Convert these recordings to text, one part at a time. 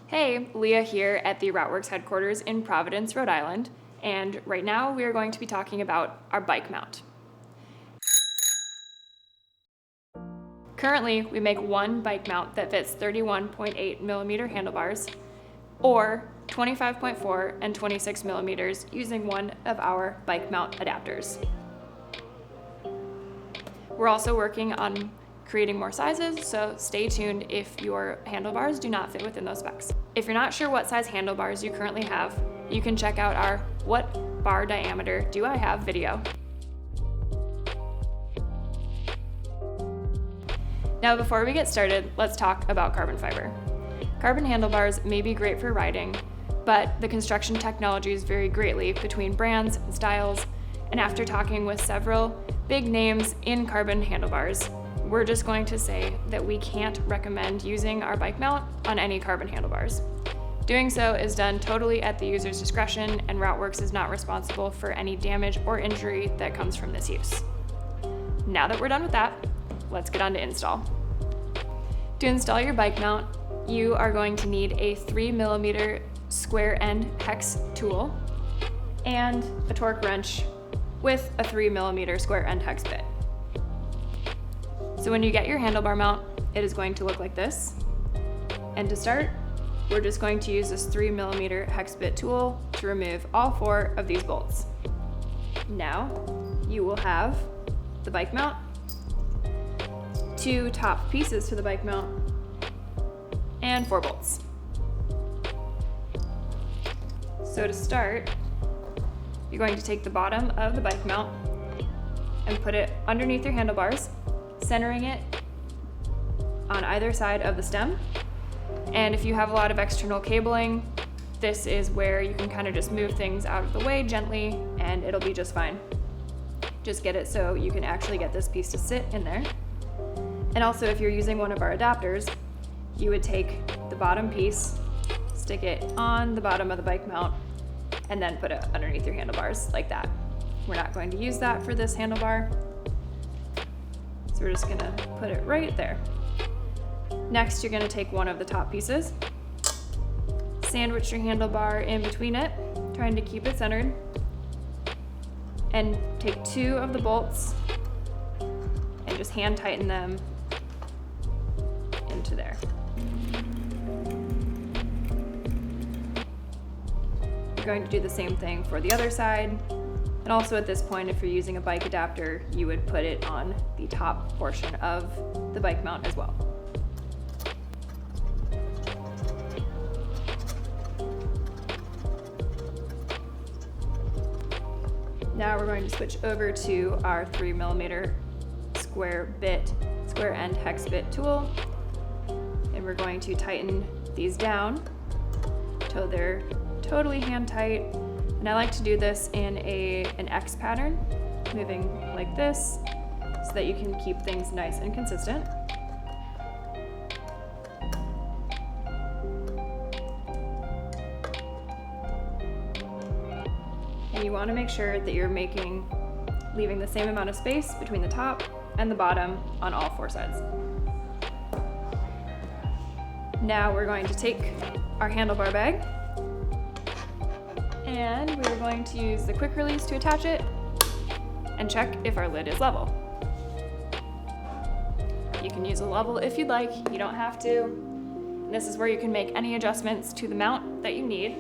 Hey, Leah here at the Route Werks headquarters in Providence, Rhode Island, and right now we are going to be talking about our bike mount. Currently, we make one bike mount that fits 31.8 millimeter handlebars or 25.4 and 26 millimeters using one of our bike mount adapters. We're also working on creating more sizes, so stay tuned if your handlebars do not fit within those specs. If you're not sure what size handlebars you currently have, you can check out our "What Bar Diameter Do I Have" video. Now before we get started, let's talk about carbon fiber. Carbon handlebars may be great for riding, but the construction technologies vary greatly between brands and styles, and after talking with several big names in carbon handlebars, we're just going to say that we can't recommend using our bike mount on any carbon handlebars. Doing so is done totally at the user's discretion, and Route Werks is not responsible for any damage or injury that comes from this use. Now that we're done with that, let's get on to install. To install your bike mount, you are going to need a 3mm square end hex tool and a torque wrench with a 3mm square end hex bit. So when you get your handlebar mount, it is going to look like this. And to start, we're just going to use this 3mm hex bit tool to remove all 4 of these bolts. Now, you will have the bike mount, 2 top pieces to the bike mount, and 4 bolts. So to start, you're going to take the bottom of the bike mount and put it underneath your handlebars, centering it on either side of the stem. And if you have a lot of external cabling, this is where you can kind of just move things out of the way gently and it'll be just fine. Just get it so you can actually get this piece to sit in there. And also, if you're using one of our adapters, you would take the bottom piece, stick it on the bottom of the bike mount, and then put it underneath your handlebars like that. We're not going to use that for this handlebar, so we're just gonna put it right there. Next, you're gonna take one of the top pieces, sandwich your handlebar in between it, trying to keep it centered, and take 2 of the bolts and just hand tighten them into there. You're going to do the same thing for the other side. And also at this point, if you're using a bike adapter, you would put it on the top portion of the bike mount as well. Now we're going to switch over to our 3mm square end hex bit tool, and we're going to tighten these down till they're totally hand tight. And I like to do this in an X pattern, moving like this so that you can keep things nice and consistent. And you want to make sure that you're leaving the same amount of space between the top and the bottom on all 4 sides. Now we're going to take our handlebar bag, and we're going to use the quick release to attach it and check if our lid is level. You can use a level if you'd like, you don't have to. And this is where you can make any adjustments to the mount that you need.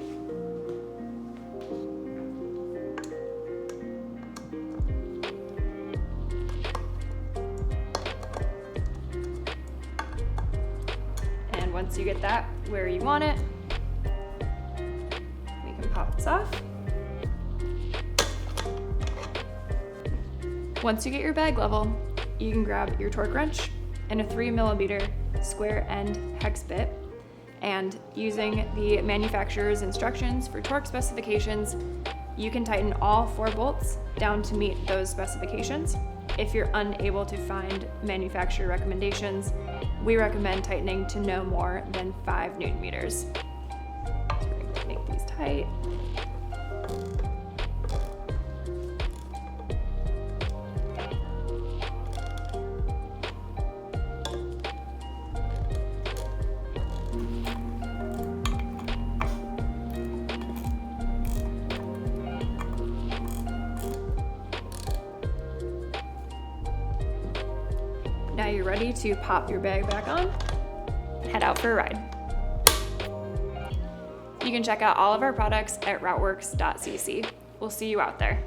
And once you get that where you want it, pop this off. Once you get your bag level, you can grab your torque wrench and a 3mm square end hex bit, and using the manufacturer's instructions for torque specifications, you can tighten all 4 bolts down to meet those specifications. If you're unable to find manufacturer recommendations, we recommend tightening to no more than 5 Newton meters. So we're going to make these tight. Now you're ready to pop your bag back on, head out for a ride. You can check out all of our products at routeworks.cc. We'll see you out there.